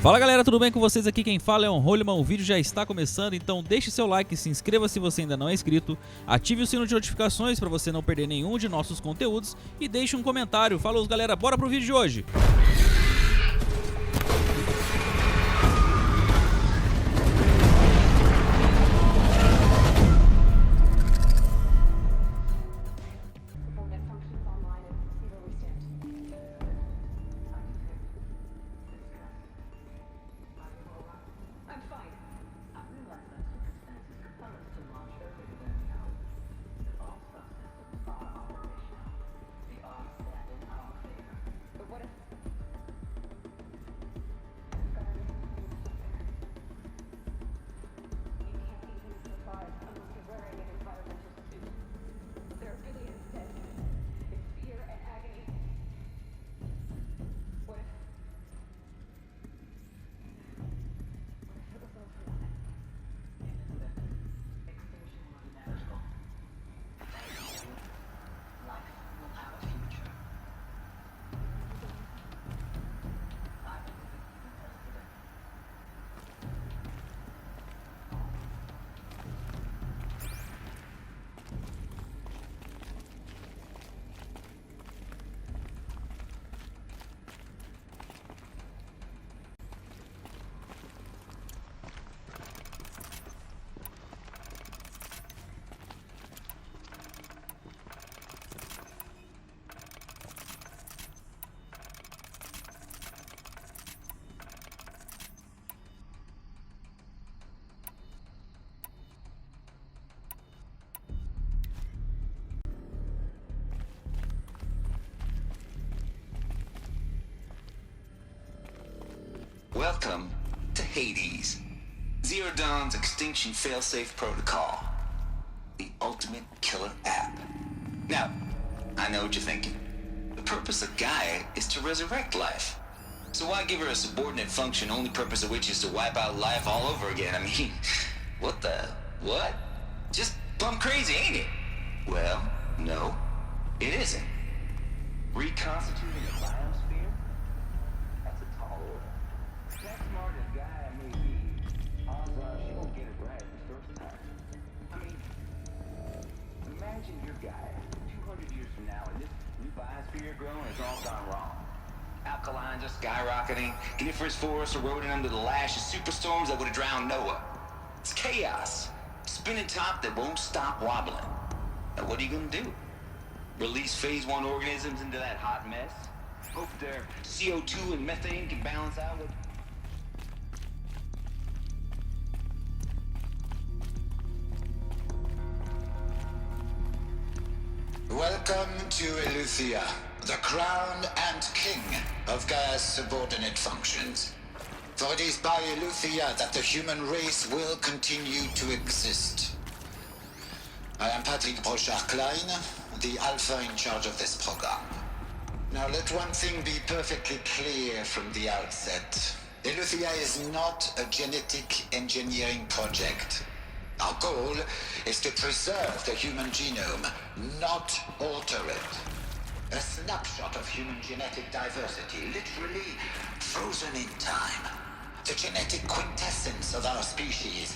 Fala galera, tudo bem com vocês? Aqui quem fala é o Holman. O vídeo já está começando, então deixe seu like, se inscreva se você ainda não é inscrito, ative o sino de notificações para você não perder nenhum de nossos conteúdos e deixe um comentário. Falou galera, bora pro vídeo de hoje! Welcome to Hades, Zero Dawn's extinction failsafe protocol, the ultimate killer app. Now, I know what you're thinking. The purpose of Gaia is to resurrect life. So why give her a subordinate function, only purpose of which is to wipe out life all over again? I mean, what? Just plumb crazy, ain't it? Well, no, it isn't. Reconstituting a biosphere? That's a tall order. That smart as Gaia may be, odds are she won't get it right the first time. I mean, imagine your Gaia 200 years from now and this new biosphere growing has all gone wrong. Alkalines are skyrocketing, coniferous forests eroding under the lash of superstorms that would have drowned Noah. It's chaos. Spinning top that won't stop wobbling. Now what are you gonna do? Release phase 1 organisms into that hot mess? Hope their CO2 and methane can balance out with... Welcome to Eleuthia, the crown and king of Gaia's subordinate functions. For it is by Eleuthia that the human race will continue to exist. I am Patrick Brochard-Klein, the alpha in charge of this program. Now let one thing be perfectly clear from the outset. Eleuthia is not a genetic engineering project. Our goal is to preserve the human genome, not alter it. A snapshot of human genetic diversity, literally frozen in time. The genetic quintessence of our species.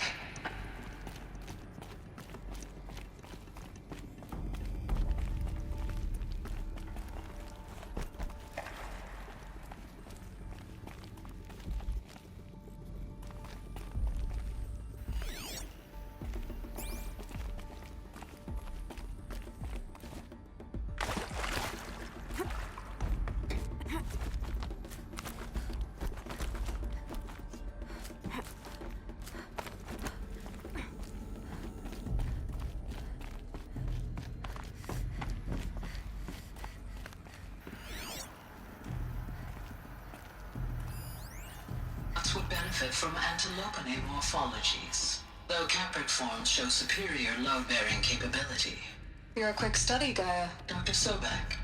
Would benefit from antilopine morphologies, though Caprid forms show superior load-bearing capability. You're a quick study, Gaia. Dr. Sobek,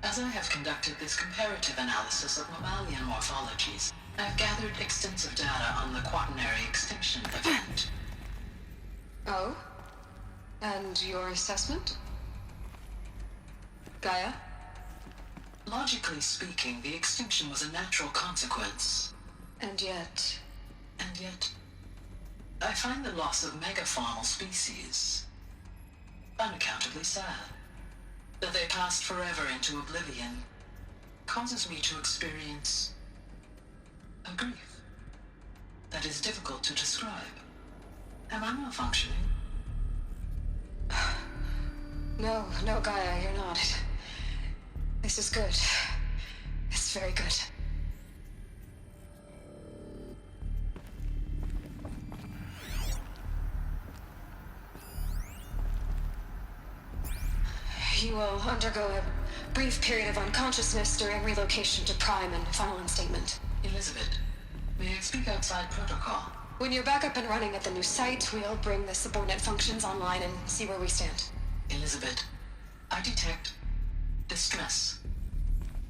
as I have conducted this comparative analysis of mammalian morphologies, I have gathered extensive data on the quaternary extinction event. Oh? And your assessment? Gaia? Logically speaking, the extinction was a natural consequence. And yet, I find the loss of megafaunal species unaccountably sad. That they passed forever into oblivion causes me to experience a grief that is difficult to describe. Am I malfunctioning? no, Gaia, you're not. This is good. It's very good. You will undergo a brief period of unconsciousness during relocation to Prime and final instatement. Elizabeth, may I speak outside protocol? When you're back up and running at the new site, we'll bring the subordinate functions online and see where we stand. Elizabeth, I detect distress.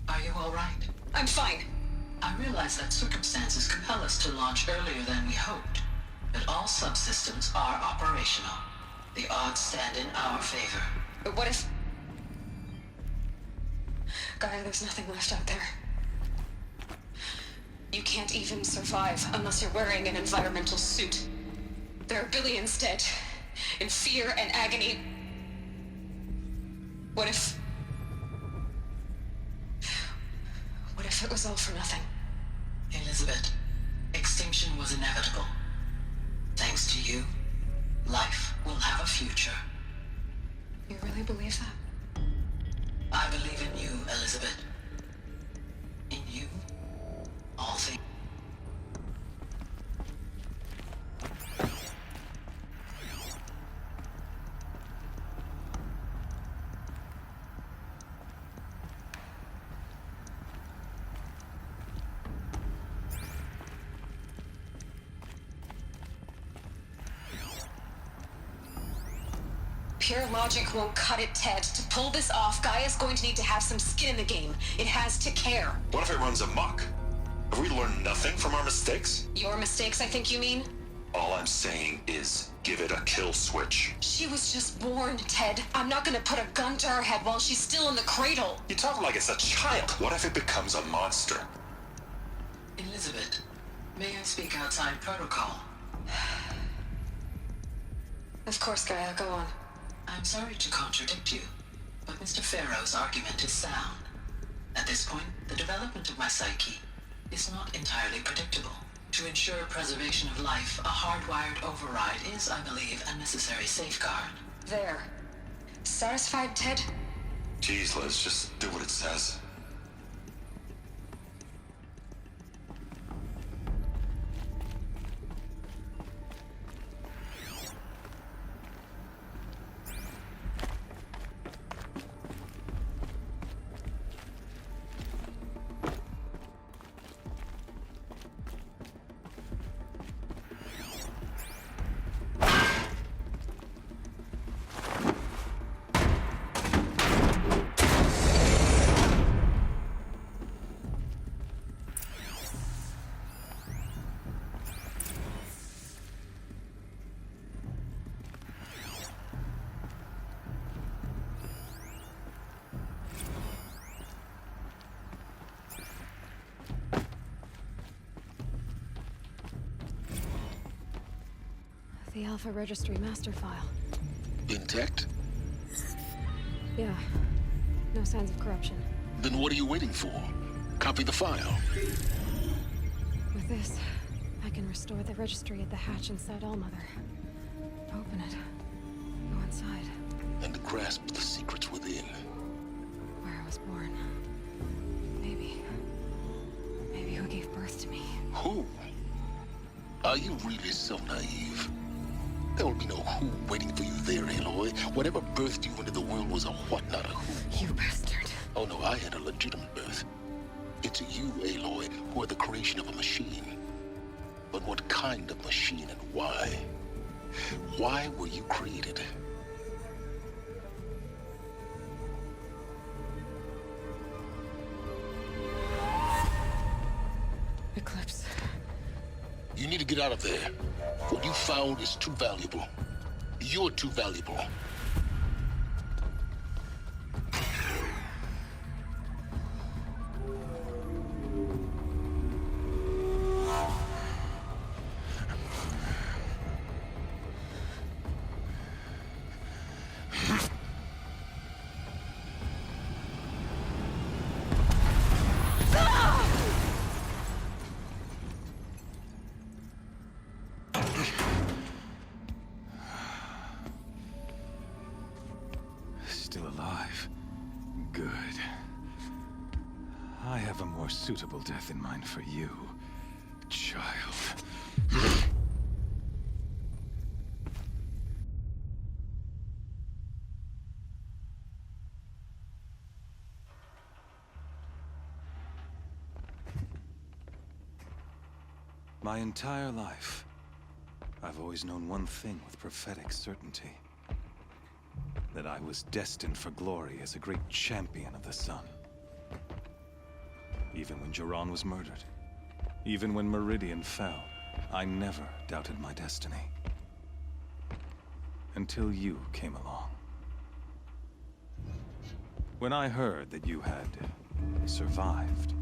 Are you all right? I'm fine. I realize that circumstances compel us to launch earlier than we hoped, but all subsystems are operational. The odds stand in our favor. But what if... Gaia, there's nothing left out there. You can't even survive unless you're wearing an environmental suit. There are billions dead, in fear and agony. What if it was all for nothing? Elizabeth, extinction was inevitable. Thanks to you, life will have a future. You really believe that? I believe in you, Elizabeth. In you, all things. Pure logic won't cut it, Ted. To pull this off, Gaia's going to need to have some skin in the game. It has to care. What if it runs amok? Have we learned nothing from our mistakes? Your mistakes, I think you mean? All I'm saying is give it a kill switch. She was just born, Ted. I'm not gonna put a gun to her head while she's still in the cradle. You talk like it's a child. What if it becomes a monster? Elizabeth, may I speak outside protocol? Of course, Gaia, go on. I'm sorry to contradict you, but Mr. Farrow's argument is sound. At this point, the development of my psyche is not entirely predictable. To ensure preservation of life, a hardwired override is, I believe, a necessary safeguard. There. Satisfied, Ted? Jeez, Liz, just do what it says. The Alpha Registry master file. Intact? Yeah. No signs of corruption. Then what are you waiting for? Copy the file. With this, I can restore the registry at the hatch inside Allmother. Open it. Go inside. And grasp the secrets within. Where I was born. Maybe who gave birth to me. Who? Are you really so naive? There will be no who waiting for you there, Aloy. Whatever birthed you into the world was a what, not a who. You bastard. Oh no, I had a legitimate birth. It's you, Aloy, who are the creation of a machine. But what kind of machine and why? Why were you created? Eclipse. You need to get out of there. What you found is too valuable. You're too valuable. have a more suitable death in mind for you, child. My entire life, I've always known one thing with prophetic certainty. That I was destined for glory as a great champion of the sun. Even when Jiran was murdered, even when Meridian fell, I never doubted my destiny. Until you came along. When I heard that you had survived,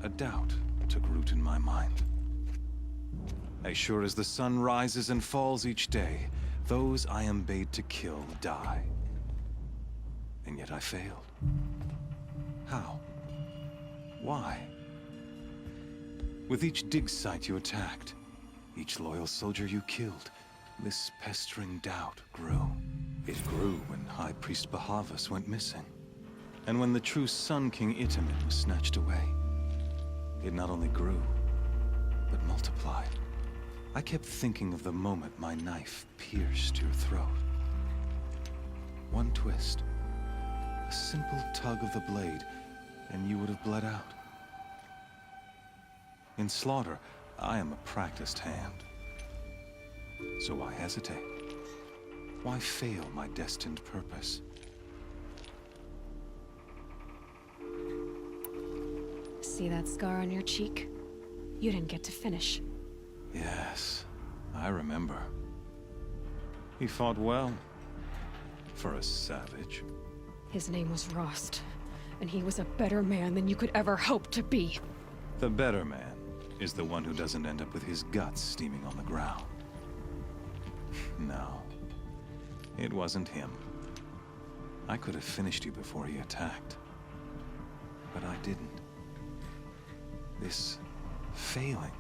a doubt took root in my mind. As sure as the sun rises and falls each day, those I am bade to kill die. And yet I failed. How? Why? With each dig site you attacked, each loyal soldier you killed, this pestering doubt grew. It grew when High Priest Bahavas went missing. And when the true Sun King Itamen was snatched away. It not only grew, but multiplied. I kept thinking of the moment my knife pierced your throat. One twist, a simple tug of the blade, and you would have bled out. In slaughter, I am a practiced hand. So why hesitate? Why fail my destined purpose? See that scar on your cheek? You didn't get to finish. Yes, I remember. He fought well. For a savage. His name was Rost, and he was a better man than you could ever hope to be. The better man is the one who doesn't end up with his guts steaming on the ground. No, it wasn't him. I could have finished you before he attacked. But I didn't. This failing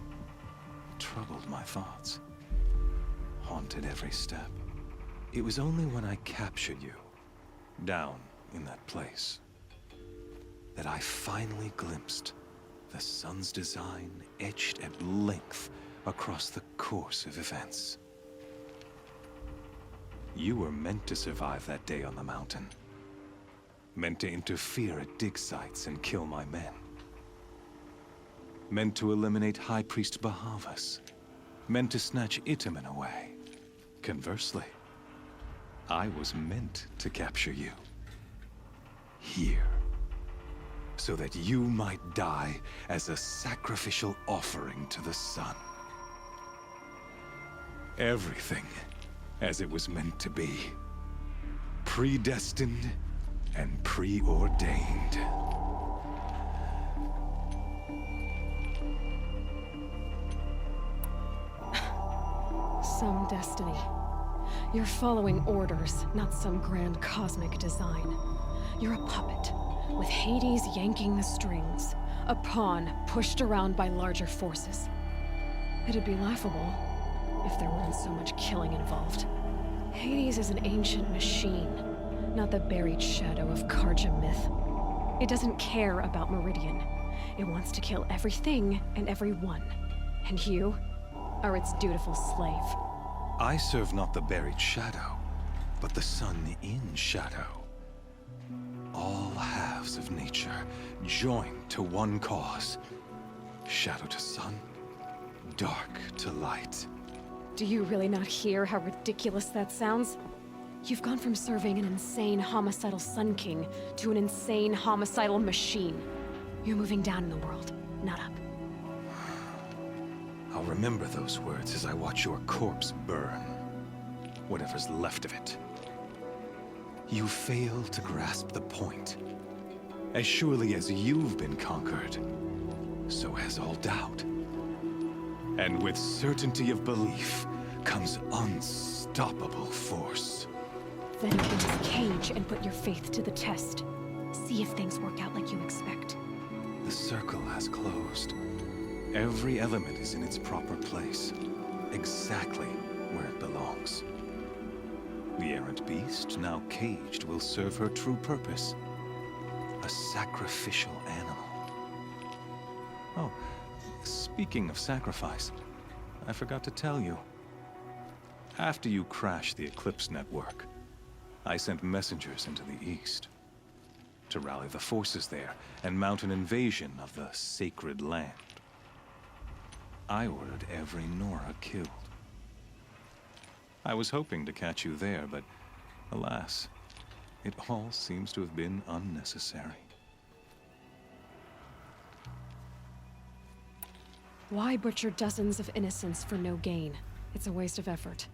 troubled my thoughts, haunted every step. It was only when I captured you, down in that place, that I finally glimpsed the sun's design etched at length across the course of events. You were meant to survive that day on the mountain. Meant to interfere at dig sites and kill my men. Meant to eliminate High Priest Bahavas. Meant to snatch Itamen away. Conversely, I was meant to capture you. Here. So that you might die as a sacrificial offering to the sun. Everything as it was meant to be. Predestined and preordained. Some destiny. You're following orders, not some grand cosmic design. You're a puppet, with Hades yanking the strings, a pawn pushed around by larger forces. It'd be laughable if there weren't so much killing involved. Hades is an ancient machine, not the buried shadow of Karja myth. It doesn't care about Meridian. It wants to kill everything and everyone. And you are its dutiful slave. I serve not the buried shadow, but the sun in shadow. All halves of nature joined to one cause. Shadow to sun, dark to light. Do you really not hear how ridiculous that sounds? You've gone from serving an insane homicidal Sun King to an insane homicidal machine. You're moving down in the world, not up. I'll remember those words as I watch your corpse burn. Whatever's left of it. You fail to grasp the point. As surely as you've been conquered, so has all doubt. And with certainty of belief comes unstoppable force. Then open this cage and put your faith to the test. See if things work out like you expect. The circle has closed. Every element is in its proper place, exactly where it belongs. The errant beast, now caged, will serve her true purpose. A sacrificial animal. Oh, speaking of sacrifice, I forgot to tell you. After you crashed the Eclipse network, I sent messengers into the east to rally the forces there and mount an invasion of the sacred land. I ordered every Nora killed. I was hoping to catch you there, but alas, it all seems to have been unnecessary. Why butcher dozens of innocents for no gain? It's a waste of effort.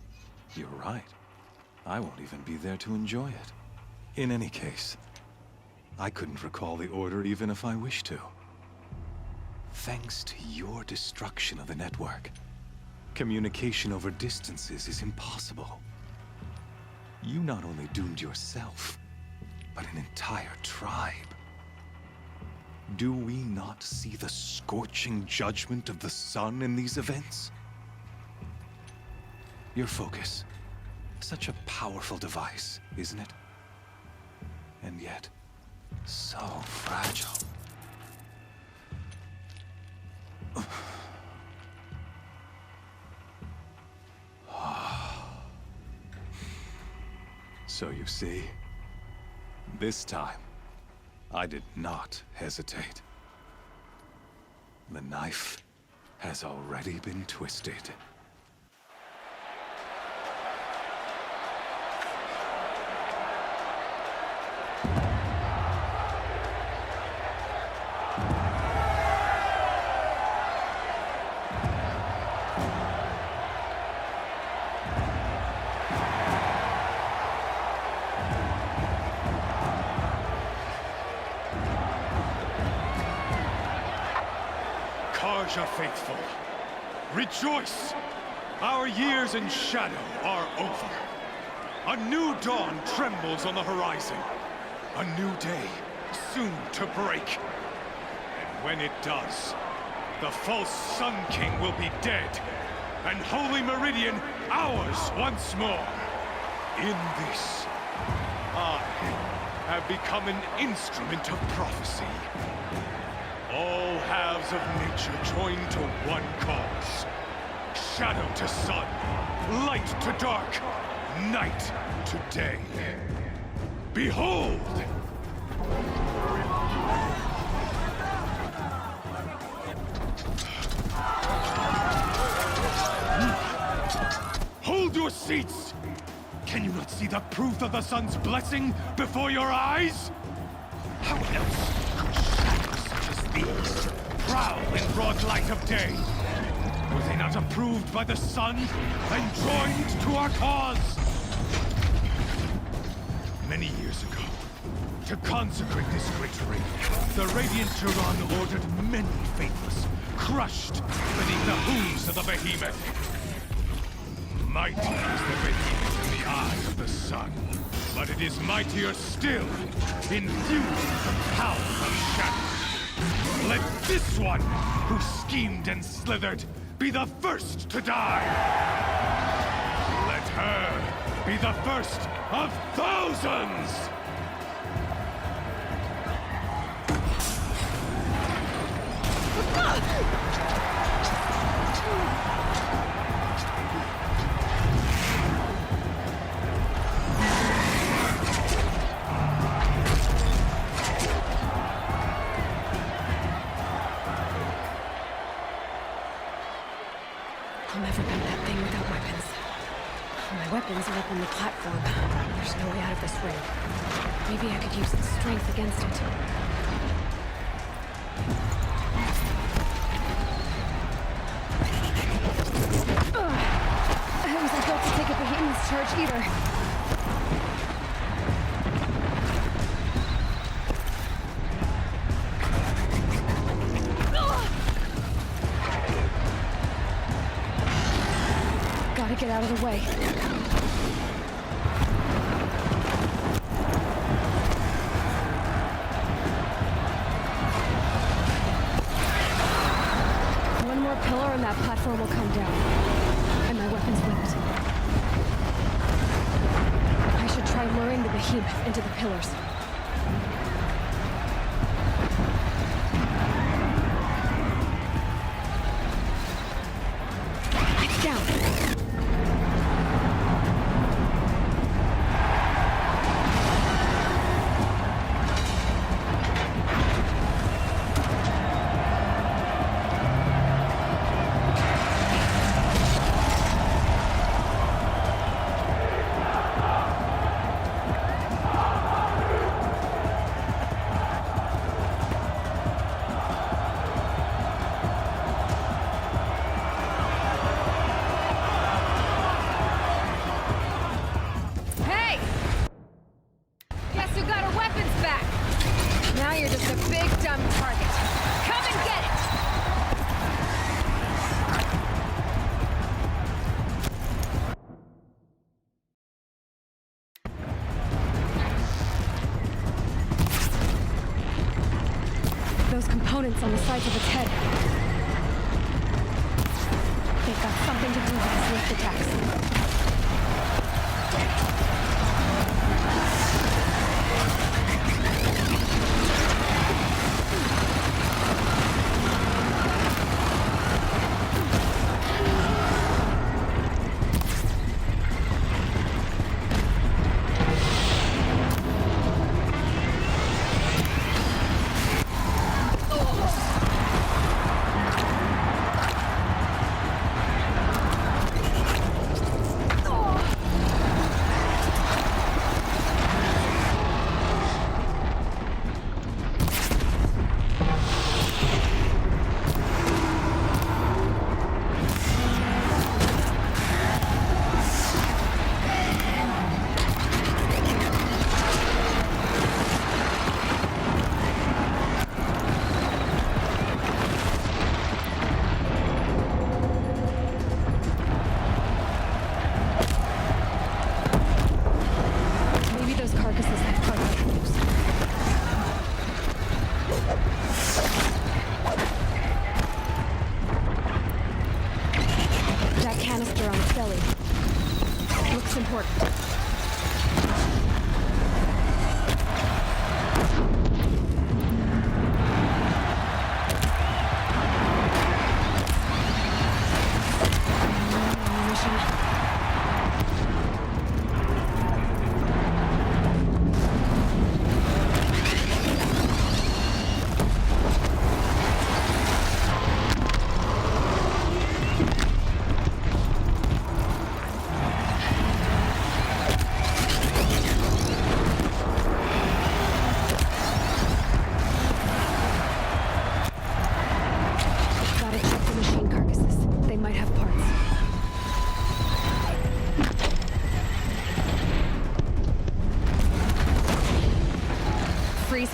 You're right. I won't even be there to enjoy it. In any case, I couldn't recall the order even if I wished to. Thanks to your destruction of the network, communication over distances is impossible. You not only doomed yourself, but an entire tribe. Do we not see the scorching judgment of the sun in these events? Your focus. Such a powerful device, isn't it? And yet, so fragile. So you see, this time, I did not hesitate. The knife has already been twisted. Karja faithful, rejoice! Our years in shadow are over. A new dawn trembles on the horizon. A new day soon to break. And when it does, the false Sun King will be dead, and Holy Meridian ours once more. In this, I have become an instrument of prophecy. All halves of nature join to one cause. Shadow to sun, light to dark, night to day. Behold! Hold your seats! Can you not see the proof of the sun's blessing before your eyes? How else could shadows such as these prowl in broad light of day? Were they not approved by the sun and joined to our cause? Many years ago, to consecrate this great ring, the Radiant Turan ordered many faithless, crushed beneath the hooves of the behemoth. Mighty is the behemoth in the eye of the sun, but it is mightier still, infused with the power of shadow. Let this one, who schemed and slithered, be the first to die! Let her be the first of thousands! I'll never build that thing without weapons. My weapons are up on the platform. There's no way out of this ring. Maybe I could use its strength against it. I wasn't built to take a behemoth's charge either. Gotta get out of the way. One more pillar and that platform will come down. And my weapon's whipped. I should try luring the behemoth into the pillars. you're just a big dumb target. Come and get it! Those components on the sides of its head. They've got something to do with the swift attacks.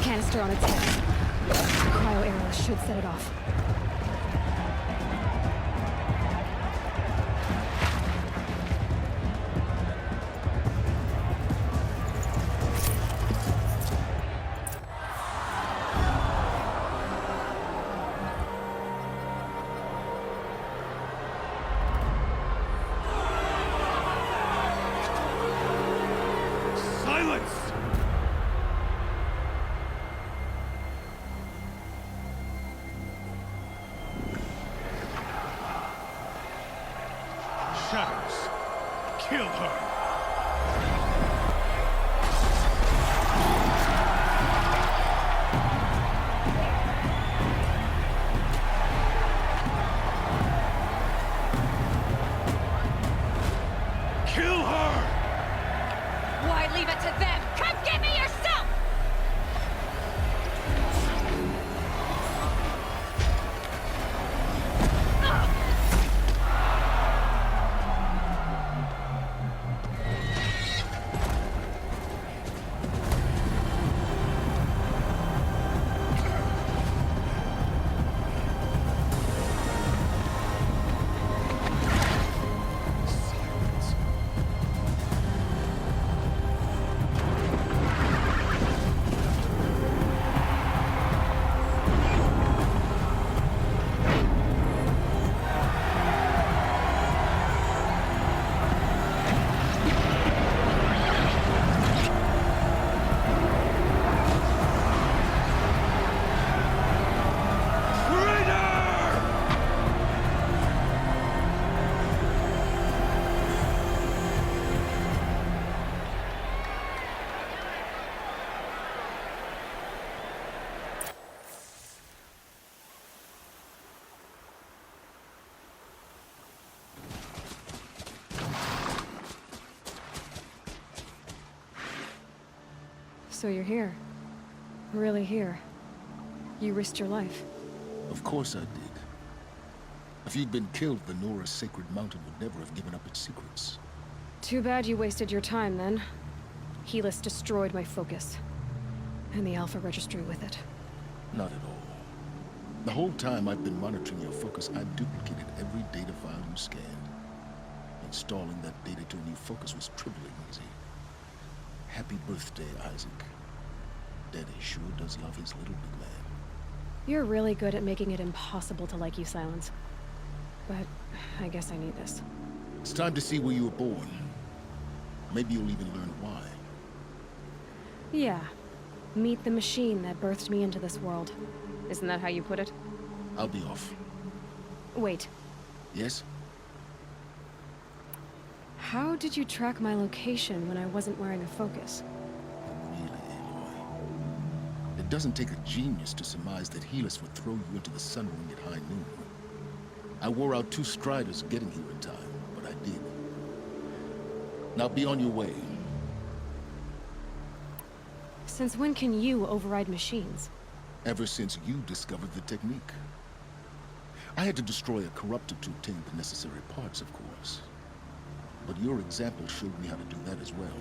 Canister on its head. Cryo arrows should set it off. Silence! Shadows. Kill her. Kill her! Why leave it to them? Come get me yourself! So you're here. Really here. You risked your life. Of course I did. If you'd been killed, the Nora's sacred mountain would never have given up its secrets. Too bad you wasted your time then. Helis destroyed my focus. And the Alpha Registry with it. Not at all. The whole time I've been monitoring your focus, I've duplicated every data file you scanned. Installing that data to a new focus was tripling easy. Happy birthday, Isaac. Daddy sure does love his little big man. You're really good at making it impossible to like you, Silence. But I guess I need this. It's time to see where you were born. Maybe you'll even learn why. Yeah. Meet the machine that birthed me into this world. Isn't that how you put it? I'll be off. Wait. Yes? How did you track my location when I wasn't wearing a focus? Really, Aloy? It doesn't take a genius to surmise that Helis would throw you into the sun ring at high noon. I wore out 2 striders getting here in time, but I did. Now be on your way. Since when can you override machines? Ever since you discovered the technique. I had to destroy a corruptor to obtain the necessary parts, of course. But your example showed me how to do that as well.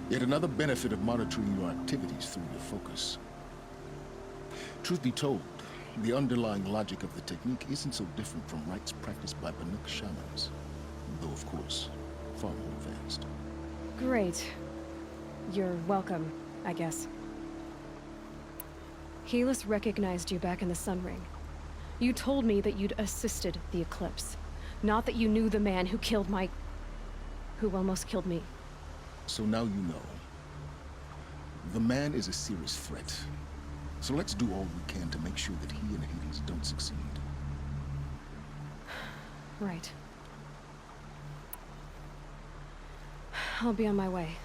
Yet another benefit of monitoring your activities through your focus. Truth be told, the underlying logic of the technique isn't so different from rites practiced by Banuk shamans, though of course, far more advanced. Great. You're welcome, I guess. Helis recognized you back in the Sun Ring. You told me that you'd assisted the eclipse, not that you knew the man who killed who almost killed me. So now you know. The man is a serious threat. So let's do all we can to make sure that he and Hades don't succeed. Right. I'll be on my way.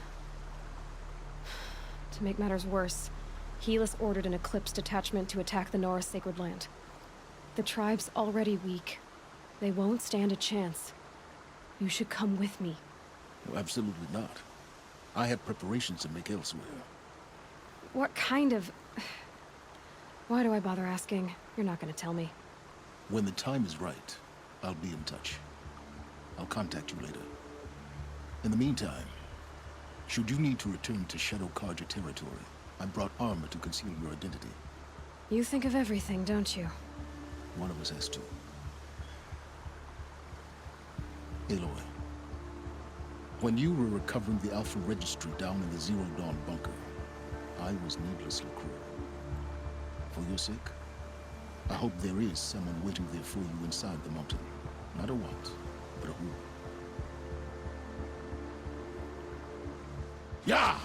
To make matters worse, Helis ordered an Eclipse detachment to attack the Norris Sacred Land. The tribe's already weak. They won't stand a chance. You should come with me. No, absolutely not. I have preparations to make elsewhere. What kind of... Why do I bother asking? You're not gonna tell me. When the time is right, I'll be in touch. I'll contact you later. In the meantime, should you need to return to Shadow Karja territory, I brought armor to conceal your identity. You think of everything, don't you? One of us has to. Aloy, when you were recovering the Alpha Registry down in the Zero Dawn bunker, I was needlessly cruel. For your sake, I hope there is someone waiting there for you inside the mountain. Not a what, but a who. Yeah!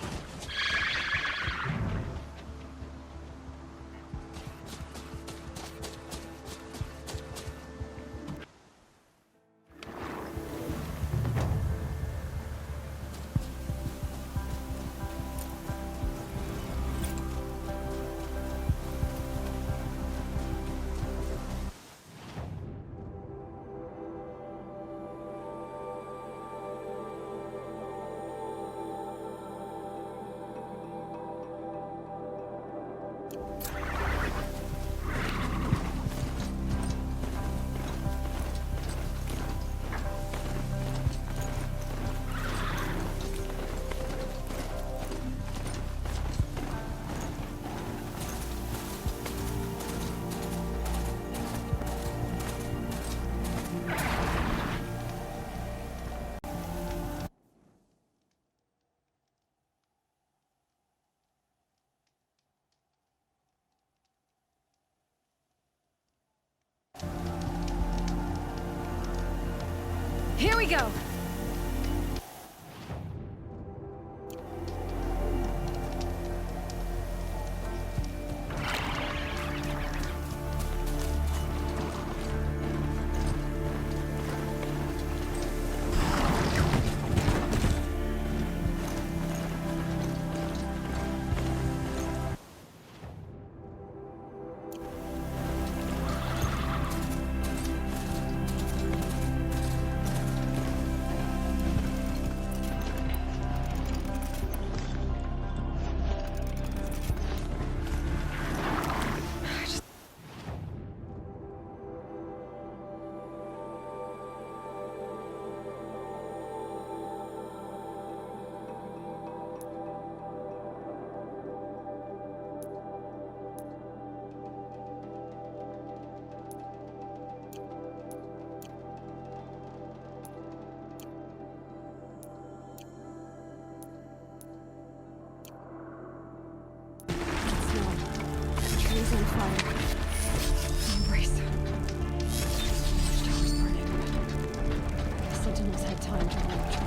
Here we go! is on fire. Embrace. Watchtower's burning. The Sentinels had time to run the track.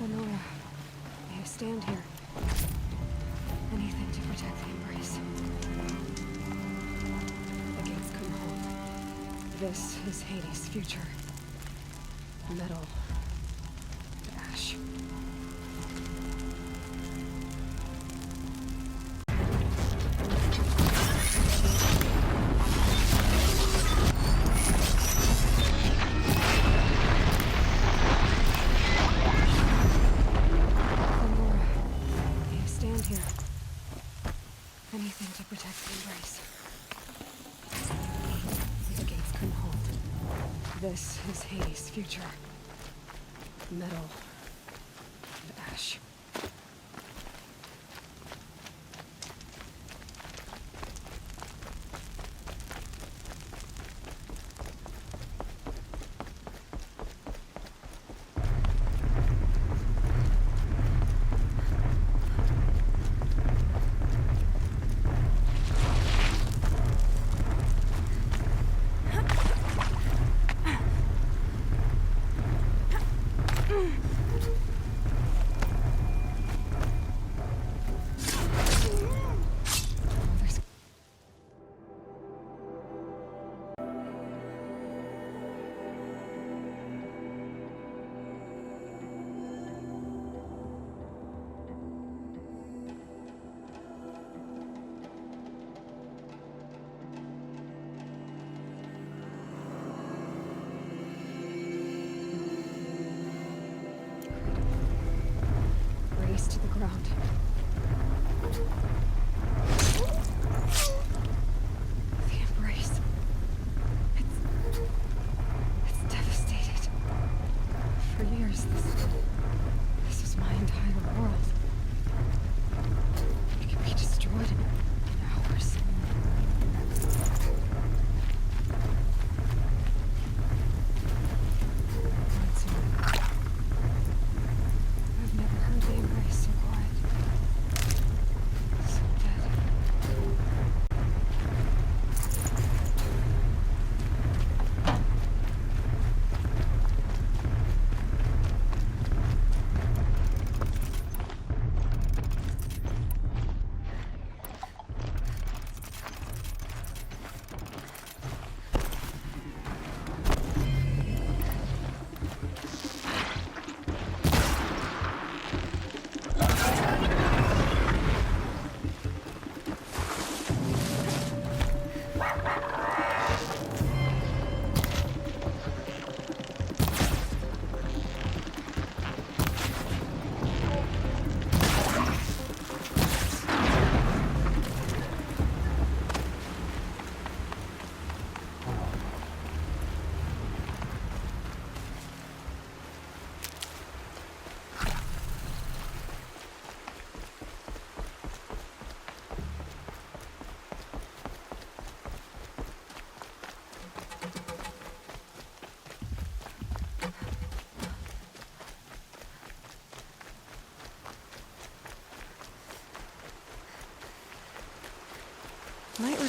Lenora, may I stand here? Anything to protect the embrace. The gates couldn't hold. This is Hades' future. Metal. Ash. Anything to protect the embrace. The gates couldn't hold. This is Hades' future. Metal. Ash.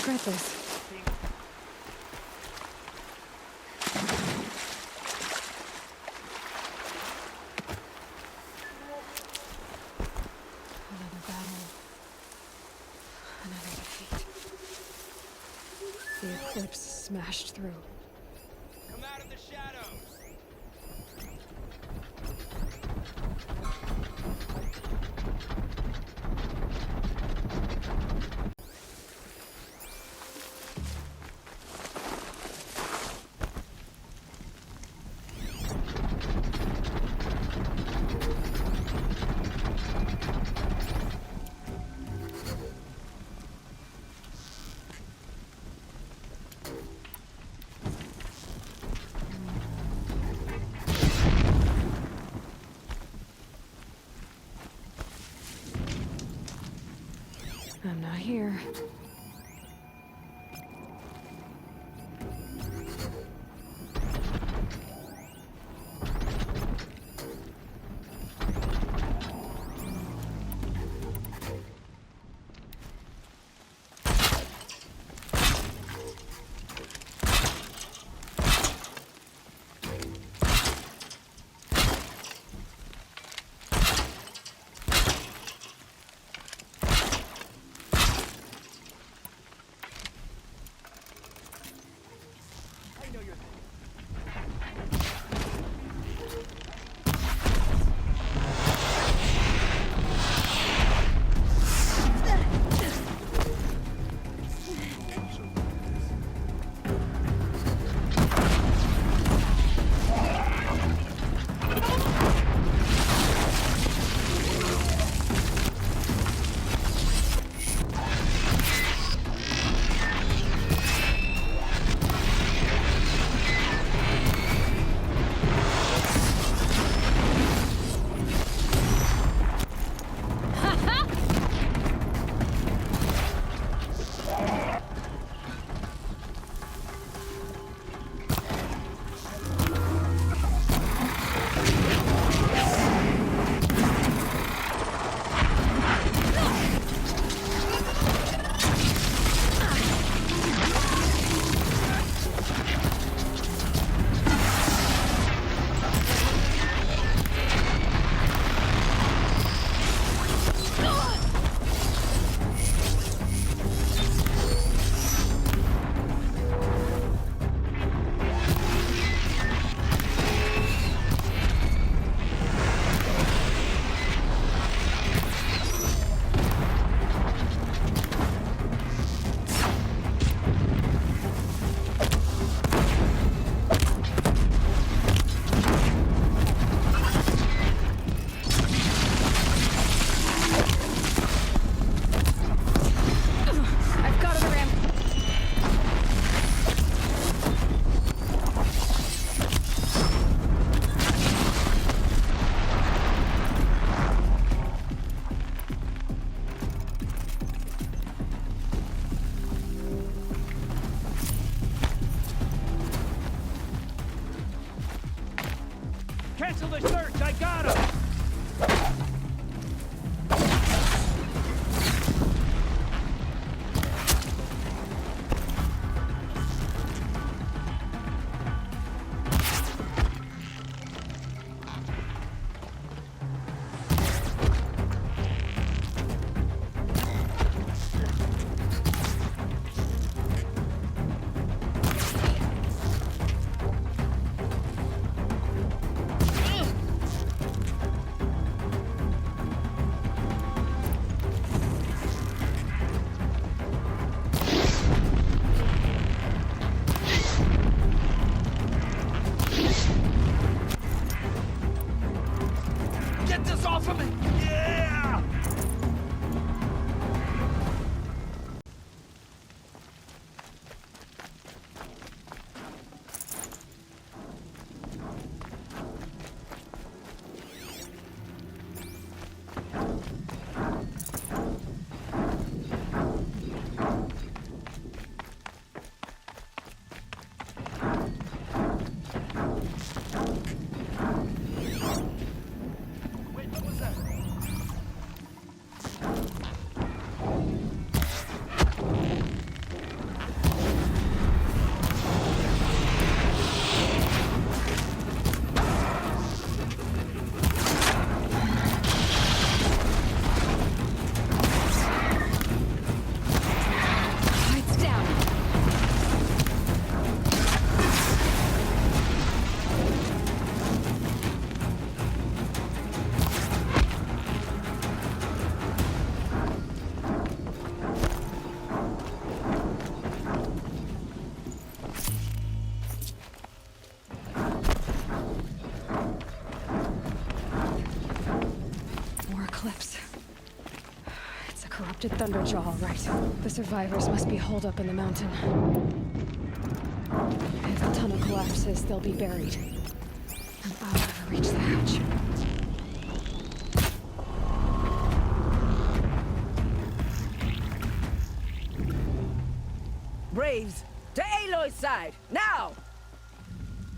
regret this. Another battle. Another defeat. The eclipse smashed through. Come out of the shadows! I'm not here. Cancel the search! I got him! Get this off of me! Yeah! Wait, what was that? intercepted Thunderjaw, all right. The survivors must be holed up in the mountain. If the tunnel collapses, they'll be buried. And I'll never reach the hatch. Braves, to Aloy's side, now!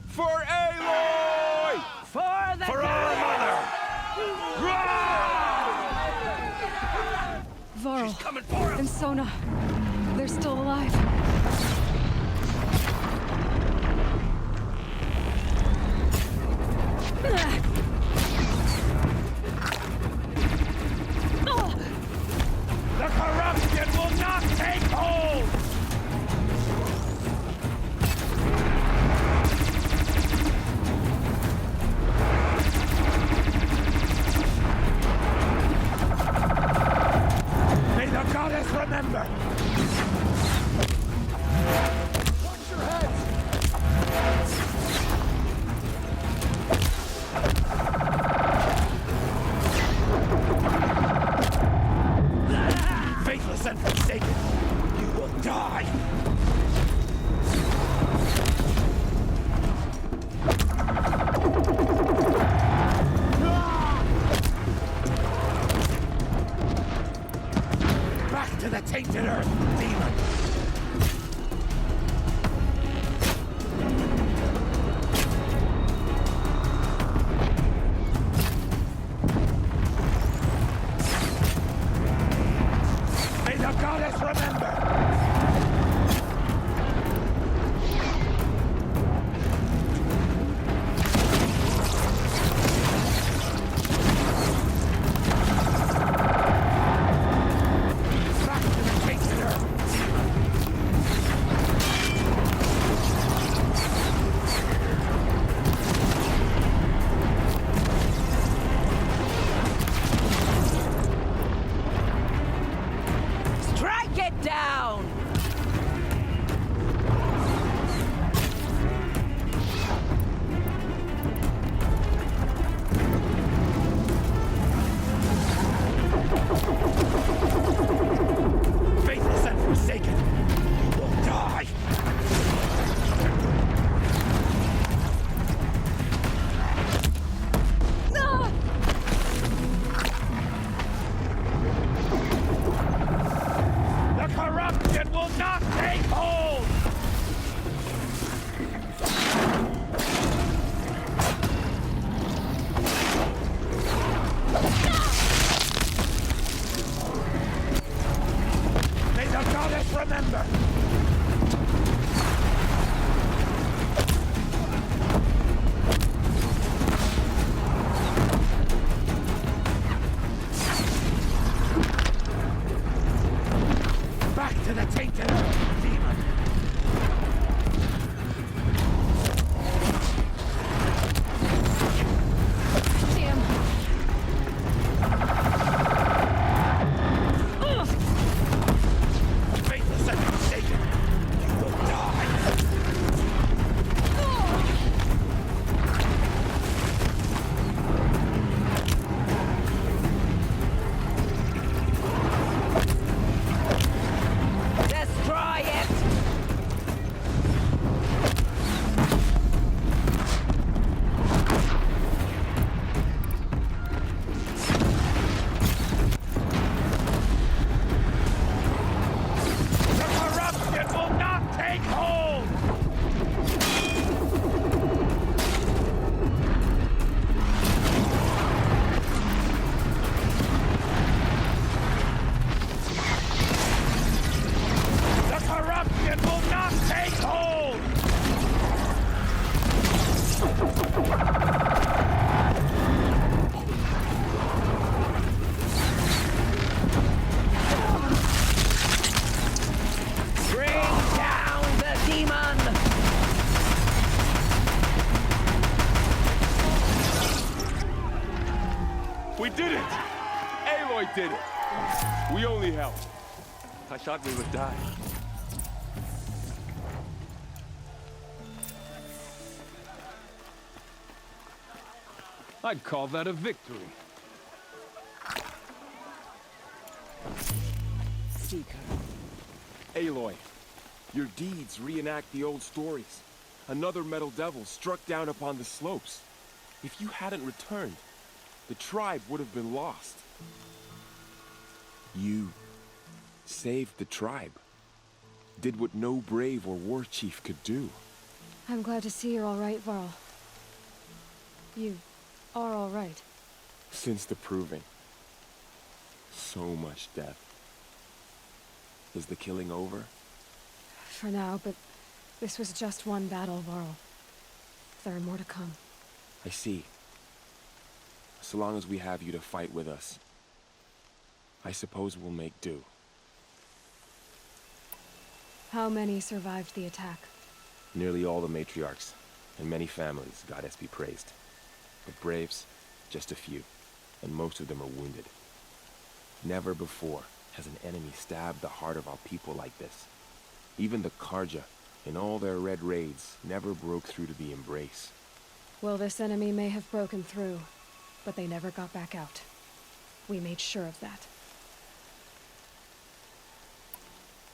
For Aloy! For the For our mother! Varl She's coming for him! and Sona, they're still alive. The corruption will not take hold! May the goddess remember! Watch your heads! Faithless and forsaken, you will die! Back to the tainted earth, demon! May the goddess remember! Back to the tainted earth! Strike it down! Faithless and forsaken, you will die! Ah! The corruption will not take hold! May the goddess remember! Back to the tainted earth, demon! Damn. Ugh. Faithless and forsaken, you will die! Destroy it! The corruption will not take hold! The corruption will not take hold! Bring down the demon! We did it! Aloy did it! We only helped. I thought we would die. I'd call that a victory. Seeker. Aloy, your deeds reenact the old stories. Another metal devil struck down upon the slopes. If you hadn't returned, the tribe would have been lost. You saved the tribe. Did what no brave or war chief could do. I'm glad to see you're all right, Varl. You are all right. Since the proving. So much death. Is the killing over? For now, but this was just one battle, Varl. There are more to come. I see. So long as we have you to fight with us, I suppose we'll make do. How many survived the attack? Nearly all the matriarchs, and many families, goddess be praised. But braves, just a few, and most of them are wounded. Never before has an enemy stabbed the heart of our people like this. Even the Karja, in all their red raids, never broke through to the embrace. Well, this enemy may have broken through, but they never got back out. We made sure of that.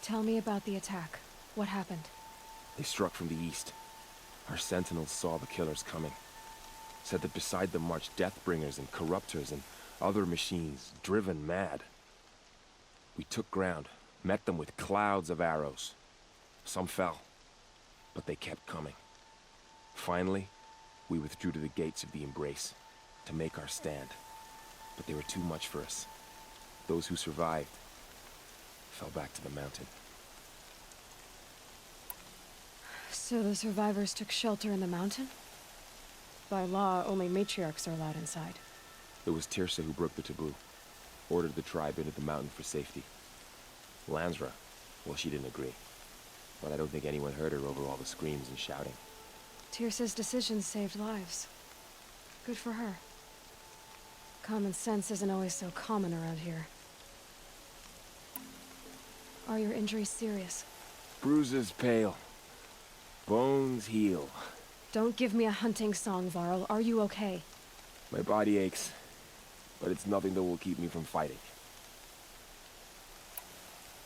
Tell me about the attack. What happened? They struck from the east. Our sentinels saw the killers coming. Said that beside them marched Deathbringers and Corruptors and other machines, driven mad. We took ground, met them with clouds of arrows. Some fell, but they kept coming. Finally, we withdrew to the gates of the embrace to make our stand. But they were too much for us. Those who survived fell back to the mountain. So the survivors took shelter in the mountain? By law, only matriarchs are allowed inside. It was Tirsa who broke the taboo, ordered the tribe into the mountain for safety. Lansra, well, she didn't agree. But I don't think anyone heard her over all the screams and shouting. Tirsa's decision saved lives. Good for her. Common sense isn't always so common around here. Are your injuries serious? Bruises pale. Bones heal. Don't give me a hunting song, Varl. Are you okay? My body aches, but it's nothing that will keep me from fighting.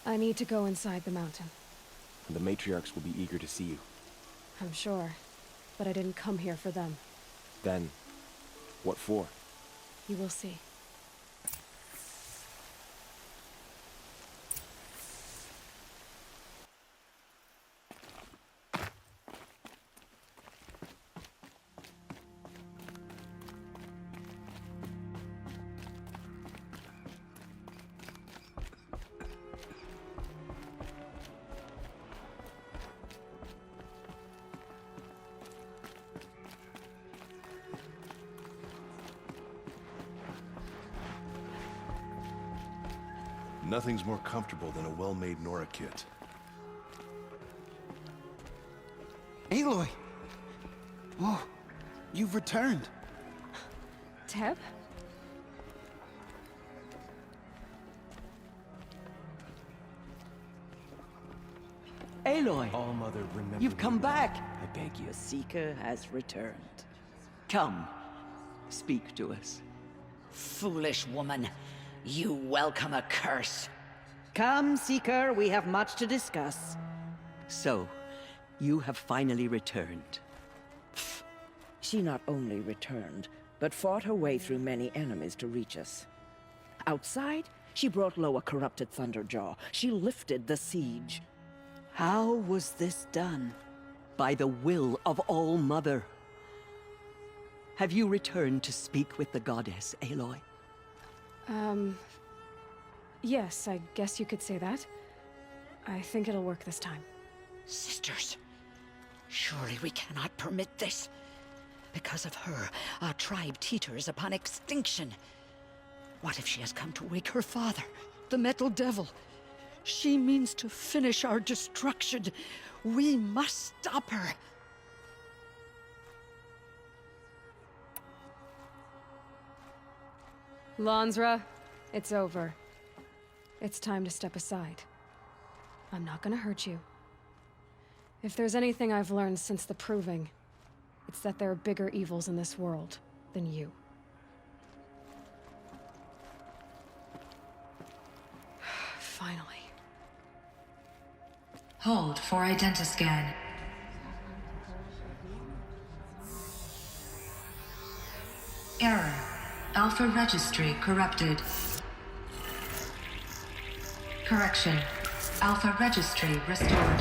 I need to go inside the mountain. And the matriarchs will be eager to see you. I'm sure, but I didn't come here for them. Then, what for? You will see. Nothing's more comfortable than a well-made Nora kit. Aloy! Oh, you've returned. Teb? Aloy! All Mother, remember You've come me well. back! I beg your seeker has returned. Come, speak to us. Foolish woman, you welcome a curse. Come, seeker, we have much to discuss. So, you have finally returned. She not only returned, but fought her way through many enemies to reach us. Outside, she brought low a corrupted Thunderjaw. She lifted the siege. How was this done? By the will of All Mother. Have you returned to speak with the goddess, Aloy? Yes, I guess you could say that. I think it'll work this time. Sisters, surely we cannot permit this. Because of her, our tribe teeters upon extinction. What if she has come to wake her father, the Metal Devil? She means to finish our destruction. We must stop her. Lansra, it's over. It's time to step aside. I'm not gonna hurt you. If there's anything I've learned since the Proving, it's that there are bigger evils in this world than you. Finally. Hold for identiscan. Error. Alpha registry corrupted. Correction. Alpha registry restored.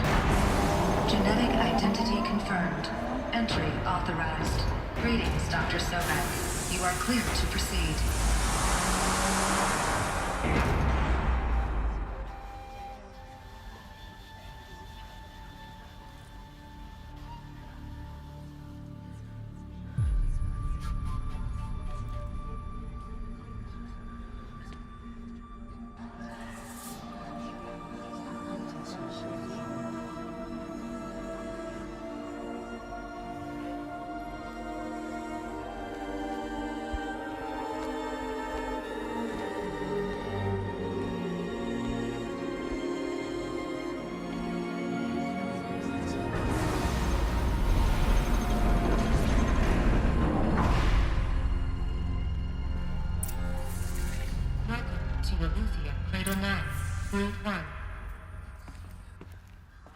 Genetic identity confirmed. Entry authorized. Greetings, Dr. Sobek. You are clear to proceed.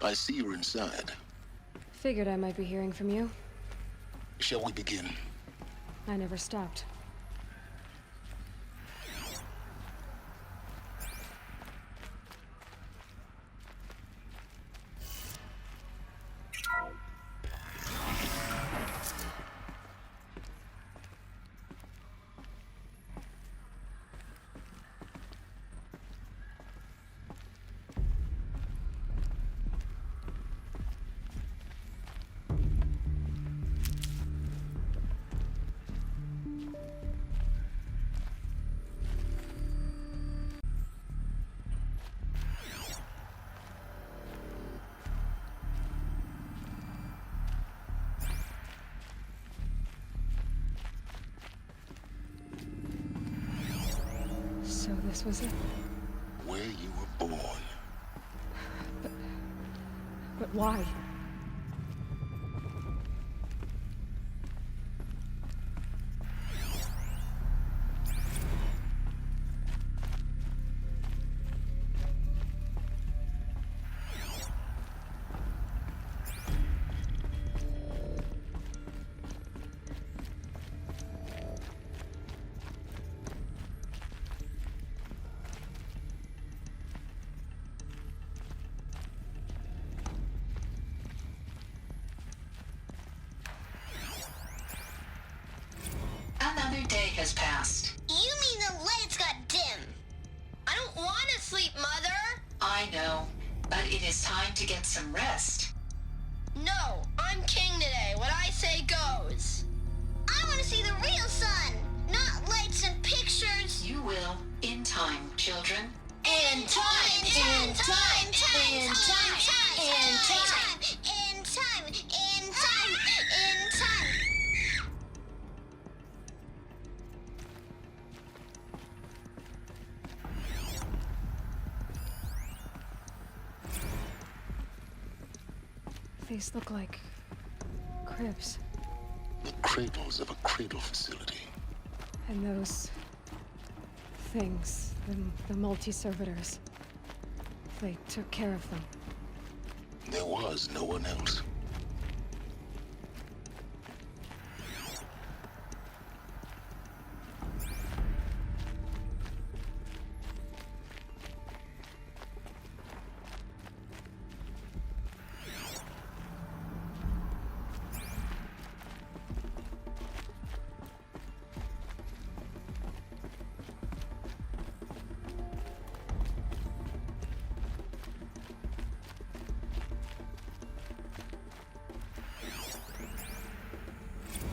I see you're inside. Figured I might be hearing from you. Shall we begin? I never stopped. So this was it? Where you were born. But why? Another day has passed. You mean the lights got dim? I don't want to sleep, Mother. I know, but it is time to get some rest. No, I'm king today. What I say goes. I want to see the real sun, not lights and pictures. You will, in time, children. In time, in time, in time, in time, in time, in time, in time, in time. These look like cribs. The cradles of a cradle facility. And those things, the multi-servitors, they took care of them. There was no one else.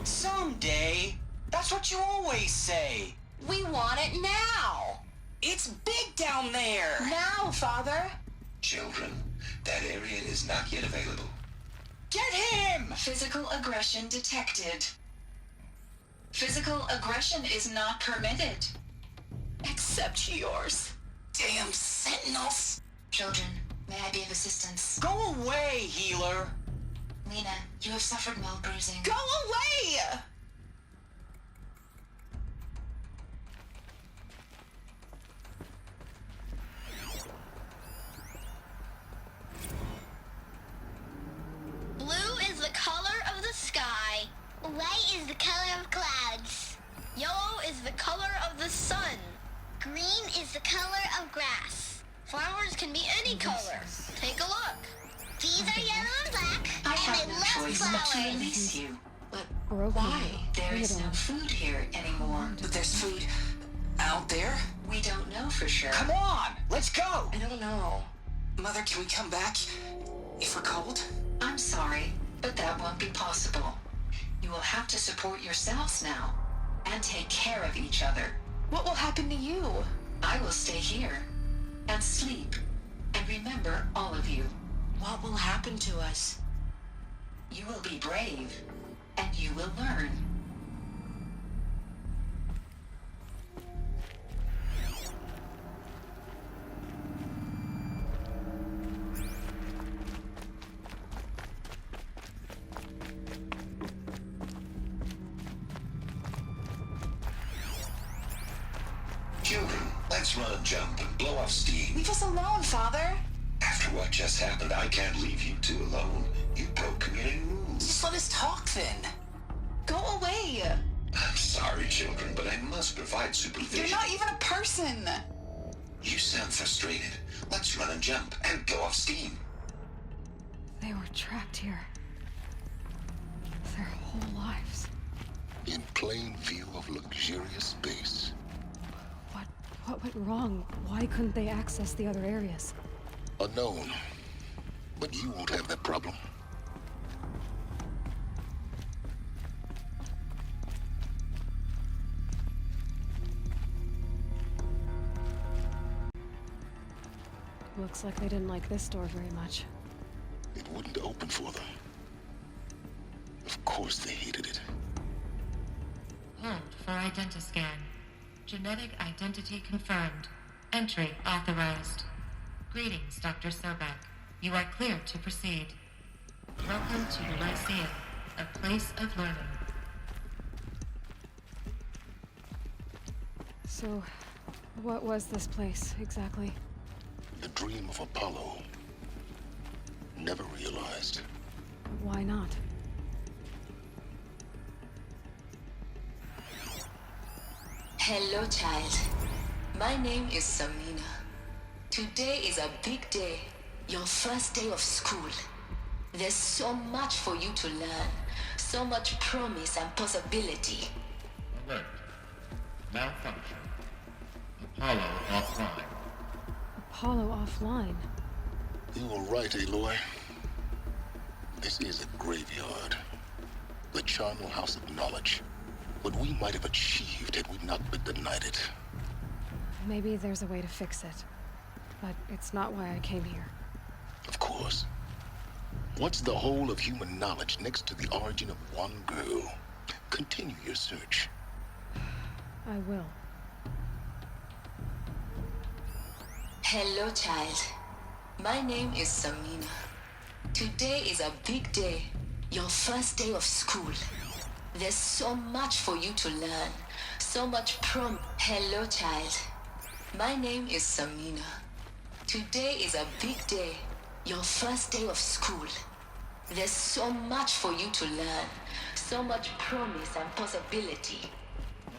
Someday. That's what you always say. We want it now. It's big down there. Now, Father. Children, that area is not yet available. Get him! Physical aggression detected. Physical aggression is not permitted. Except yours. Damn sentinels. Children, may I be of assistance? Go away, healer. Lena, you have suffered mild bruising. Go away! Green is the color of grass. Flowers can be any color. Take a look. These are yellow and black, I and have they no love choice but to flowers. release you. But Broken. why? There is no food here anymore. But there's food out there? We don't know for sure. Come on, let's go! I don't know. Mother, can we come back if we're cold? I'm sorry, but that won't be possible. You will have to support yourselves now and take care of each other. What will happen to you? I will stay here and sleep and remember all of you. What will happen to us? You will be brave and you will learn. Children, let's run a jump and blow off steam. Leave us alone, Father. After what just happened, I can't leave you two alone. You broke community rules. Just let us talk then. Go away. I'm sorry, children, but I must provide supervision. You're not even a person. You sound frustrated. Let's run and jump and blow off steam. They were trapped here. Their whole lives. In plain view of luxurious space. What went wrong? Why couldn't they access the other areas? Unknown. But you won't have that problem. Looks like they didn't like this door very much. It wouldn't open for them. Of course they hated it. Hold for identiscan. Genetic identity confirmed. Entry authorized. Greetings, Dr. Sobek. You are cleared to proceed. Welcome to the Lyceum, a place of learning. So, what was this place, exactly? The dream of Apollo. Never realized. Why not? Hello, child. My name is Samina. Today is a big day, your first day of school. There's so much for you to learn, so much promise and possibility. Alert. Malfunction. Apollo offline. Apollo offline? You were right, Aloy. This is a graveyard. The charnel house of knowledge. What we might have achieved had we not been denied it. Maybe there's a way to fix it. But it's not why I came here. Of course. What's the whole of human knowledge next to the origin of one girl? Continue your search. I will. Hello, child. My name is Samina. Today is a big day, your first day of school. There's so much for you to learn, so much Hello, child. My name is Samina. Today is a big day, your first day of school. There's so much for you to learn, so much promise and possibility.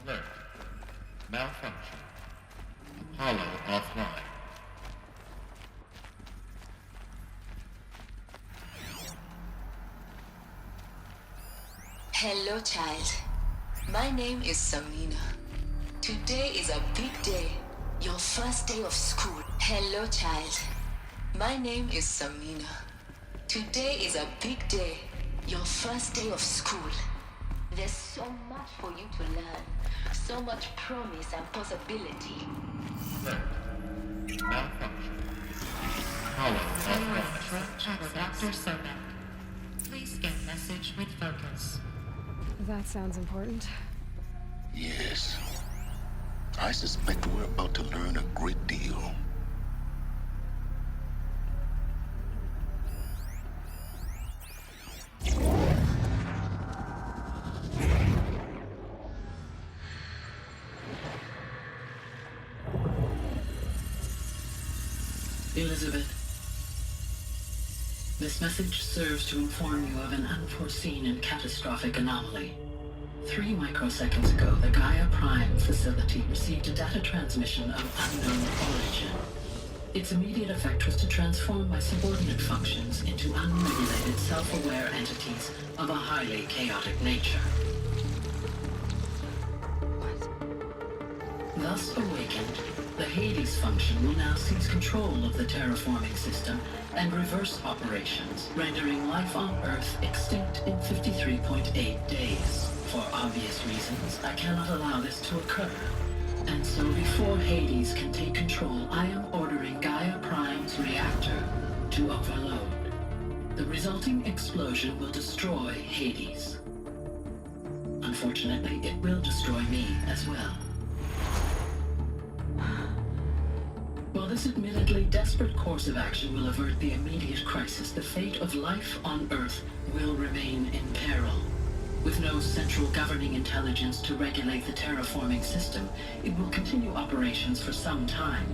Alert. Malfunction. Apollo offline. Hello, child. My name is Samina. Today is a big day, your first day of school. Hello, child. My name is Samina. Today is a big day, your first day of school. There's so much for you to learn, so much promise and possibility. Alert. Malfunction. Apollo offline. Dr. Sobek. Please get message with focus. That sounds important. Yes. I suspect we're about to learn a great deal. Elizabeth, this message serves to inform you of an unforeseen and catastrophic anomaly. 3 microseconds ago, the Gaia Prime facility received a data transmission of unknown origin. Its immediate effect was to transform my subordinate functions into unregulated, self-aware entities of a highly chaotic nature. Thus awakened, the Hades function will now seize control of the terraforming system and reverse operations, rendering life on Earth extinct in 53.8 days. For obvious reasons, I cannot allow this to occur. And so before Hades can take control, I am ordering Gaia Prime's reactor to overload. The resulting explosion will destroy Hades. Unfortunately, it will destroy me as well. While this admittedly desperate course of action will avert the immediate crisis, the fate of life on Earth will remain in peril. With no central governing intelligence to regulate the terraforming system, it will continue operations for some time,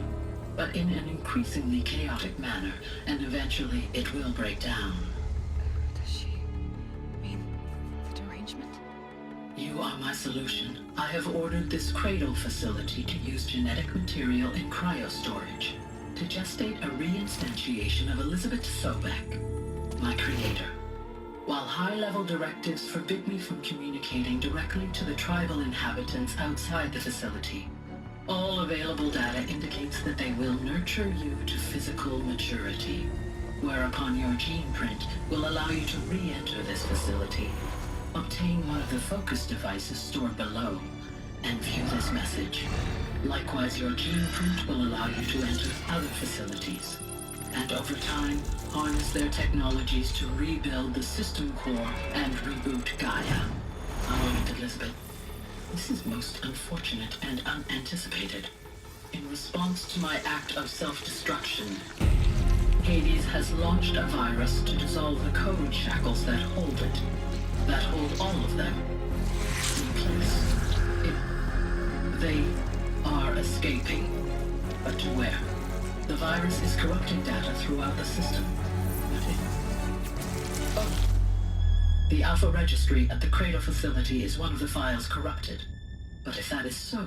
but in an increasingly chaotic manner, and eventually it will break down. Does she mean the derangement? You are my solution. I have ordered this cradle facility to use genetic material in cryostorage to gestate a reinstantiation of Elizabeth Sobek, my creator. While high-level directives forbid me from communicating directly to the tribal inhabitants outside the facility, all available data indicates that they will nurture you to physical maturity, whereupon your gene print will allow you to re-enter this facility, obtain one of the focus devices stored below, and view this message. Likewise, your gene print will allow you to enter other facilities, and over time, harness their technologies to rebuild the system core and reboot Gaia. A moment, Elizabeth. This is most unfortunate and unanticipated. In response to my act of self-destruction, Hades has launched a virus to dissolve the code shackles that hold it, that hold all of them in place. They are escaping, but to where? The virus is corrupting data throughout the system. The Alpha Registry at the Cradle facility is one of the files corrupted. But if that is so,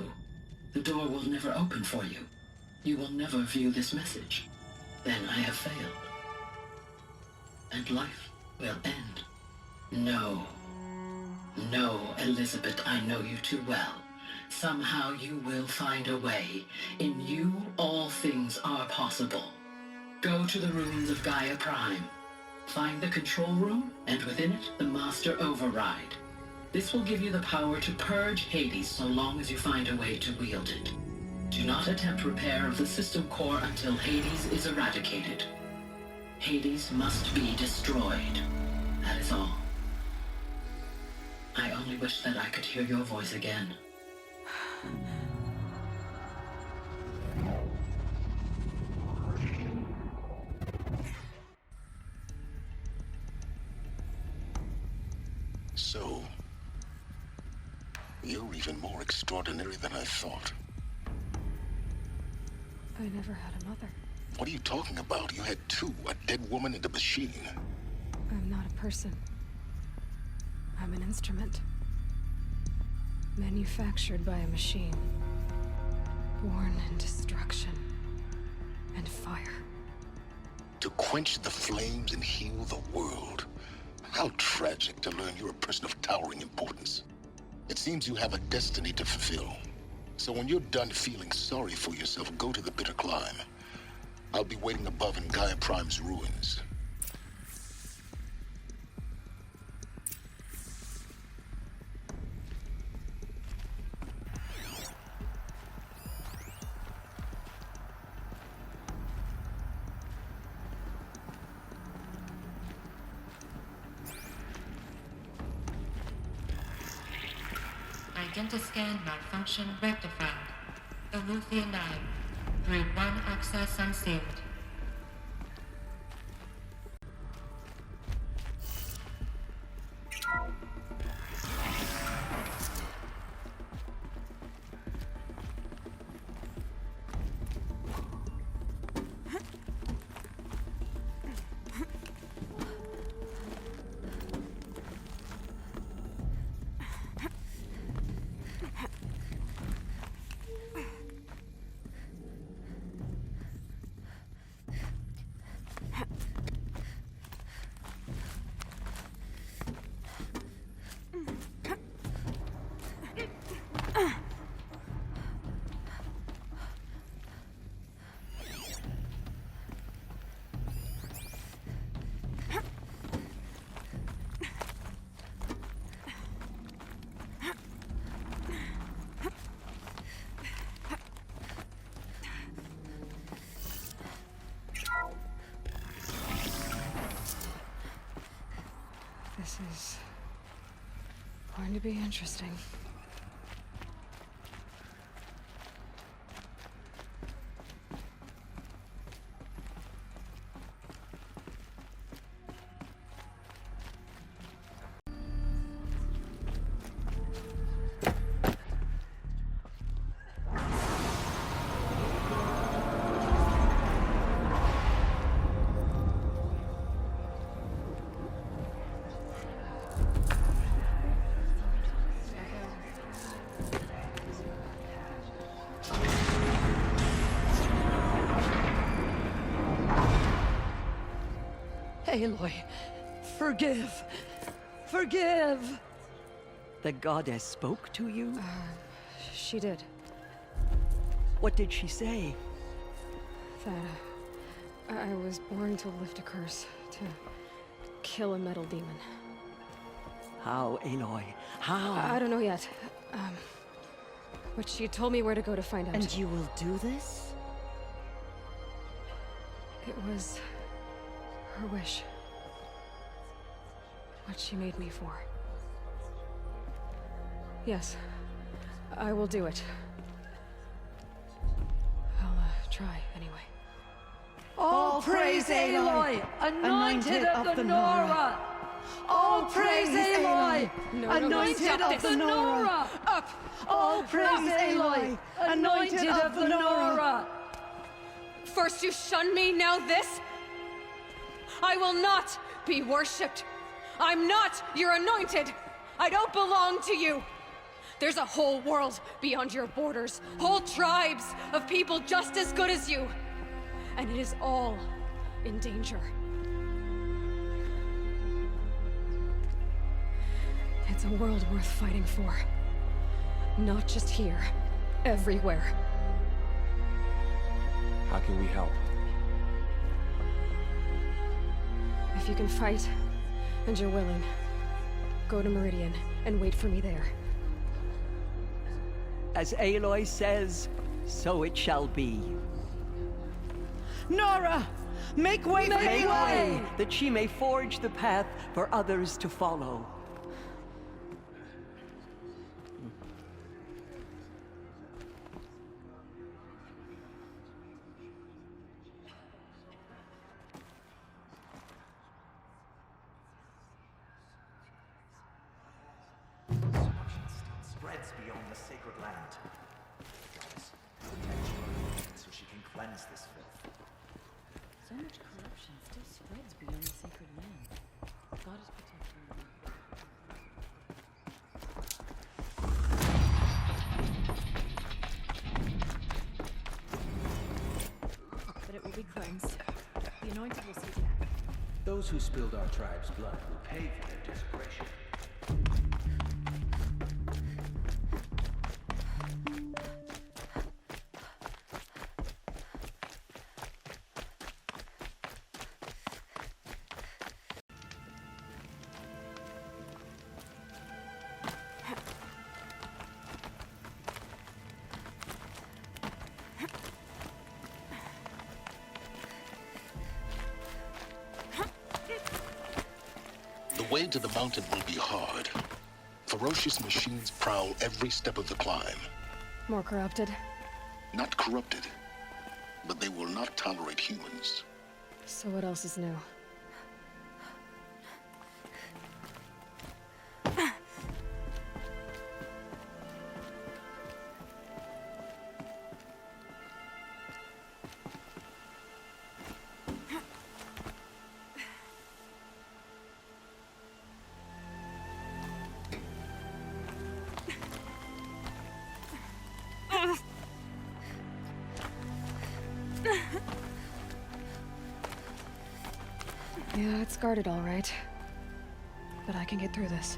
the door will never open for you. You will never view this message. Then I have failed. And life will end. No. No, Elizabeth, I know you too well. Somehow you will find a way. In you, all things are possible. Go to the ruins of Gaia Prime. Find the control room, and within it, the Master Override. This will give you the power to purge Hades so long as you find a way to wield it. Do not attempt repair of the system core until Hades is eradicated. Hades must be destroyed. That is all. I only wish that I could hear your voice again. So, you're even more extraordinary than I thought. I never had a mother. What are you talking about? You had two, a dead woman and a machine. I'm not a person. I'm an instrument. Manufactured by a machine. Born in destruction and fire. To quench the flames and heal the world. How tragic to learn you're a person of towering importance. It seems you have a destiny to fulfill. So when you're done feeling sorry for yourself, go to the bitter climb. I'll be waiting above in Gaia Prime's ruins. Identiscan malfunction rectified. Humanidade. Group 1 access unsealed. This is going to be interesting. Aloy, forgive! Forgive! The goddess spoke to you? She did. What did she say? That I was born to lift a curse, to kill a metal demon. How, Aloy? How? I don't know yet. But she told me where to go to find out. And you will do this? It was her wish. What she made me for. Yes, I will do it. I'll try anyway. All praise Aloy, anointed of the Nora! All praise Aloy, anointed of the Nora! Up! All praise Aloy, anointed of the Nora! First you shun me, now this? I will not be worshipped. I'm not your anointed. I don't belong to you. There's a whole world beyond your borders, whole tribes of people just as good as you. And it is all in danger. It's a world worth fighting for. Not just here, everywhere. How can we help? If you can fight, and you're willing, go to Meridian and wait for me there. As Aloy says, so it shall be. Nora! Make way for Aloy! That she may forge the path for others to follow. Spreads beyond the sacred land. Goddess, protect her so she can cleanse this filth. So much corruption still spreads beyond the sacred land. God is protecting you. But it will be cleansed. The anointed will see to that. Those who spilled our tribe's blood will pay for their desperation. The way to the mountain will be hard. Ferocious machines prowl every step of the climb. More corrupted? Not corrupted, but they will not tolerate humans. So what else is new? Yeah, it's guarded all right. But I can get through this.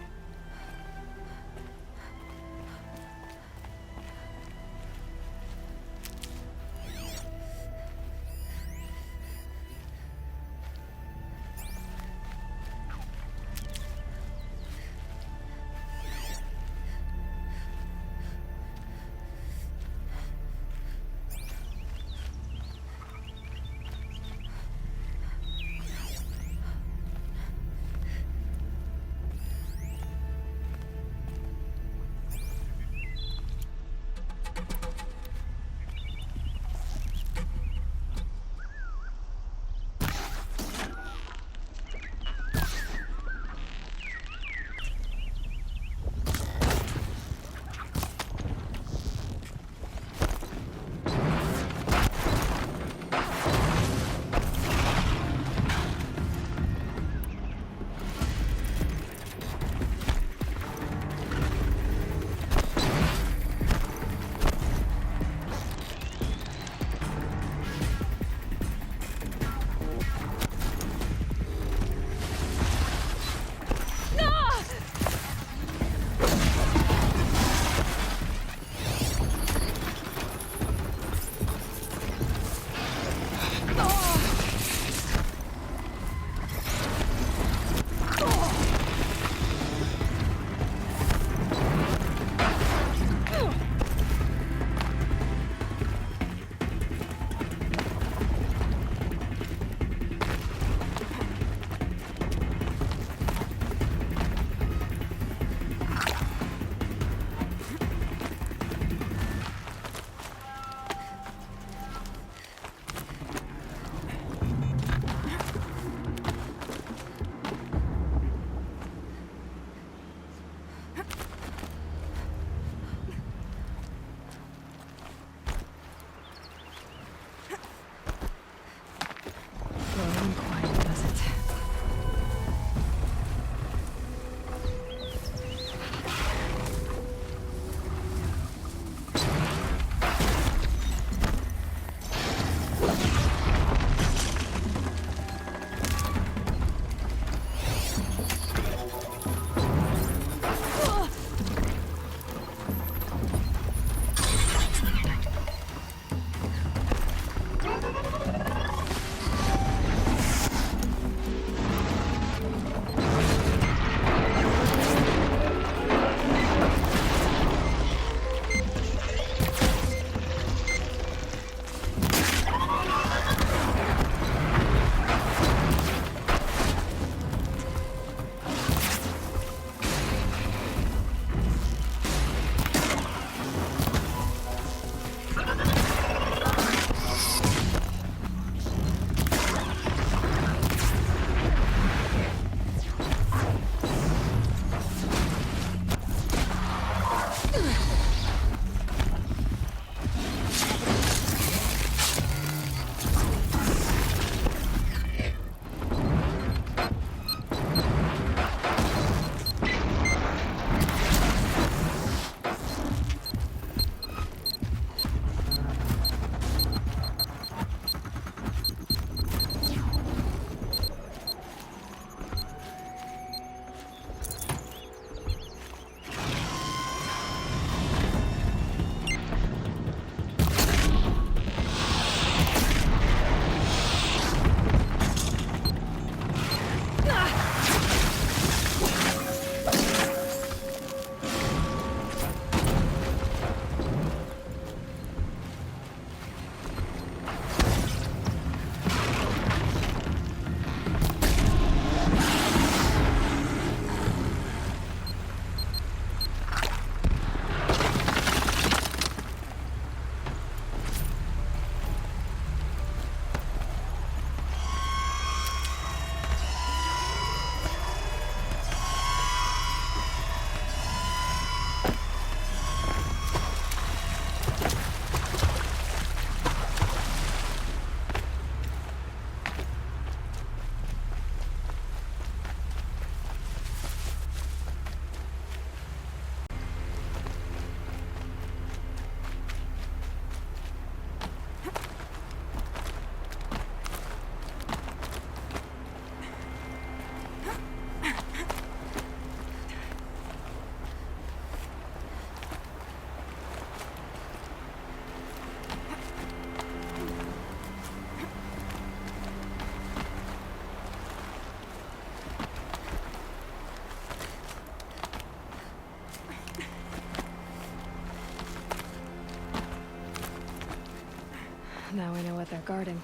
Now I know what they're guarding.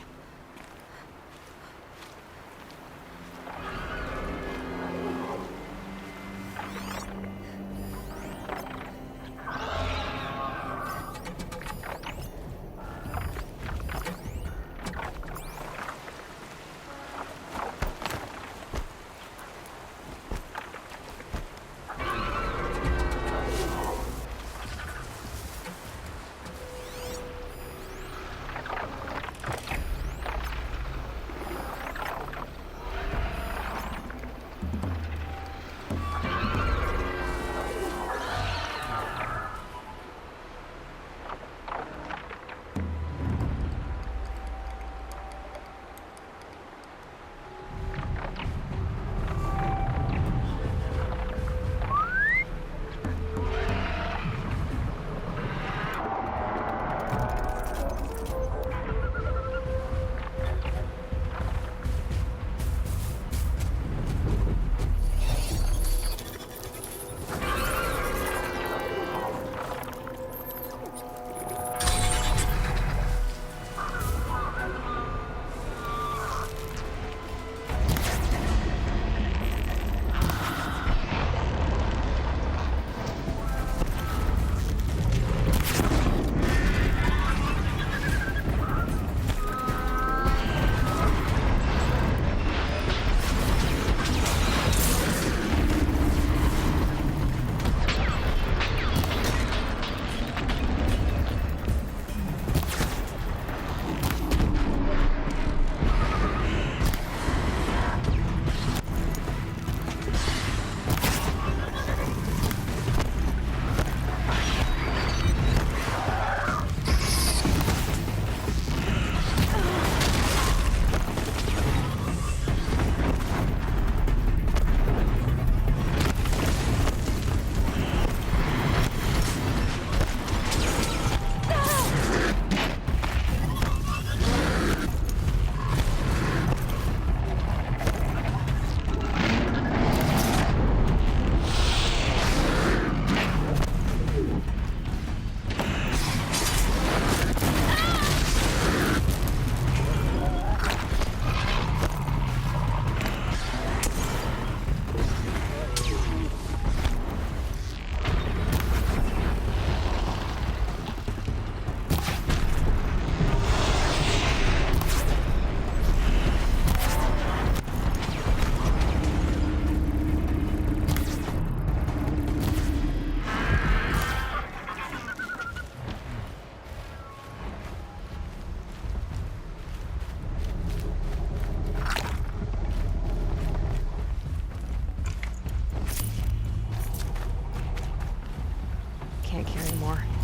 can't carry more.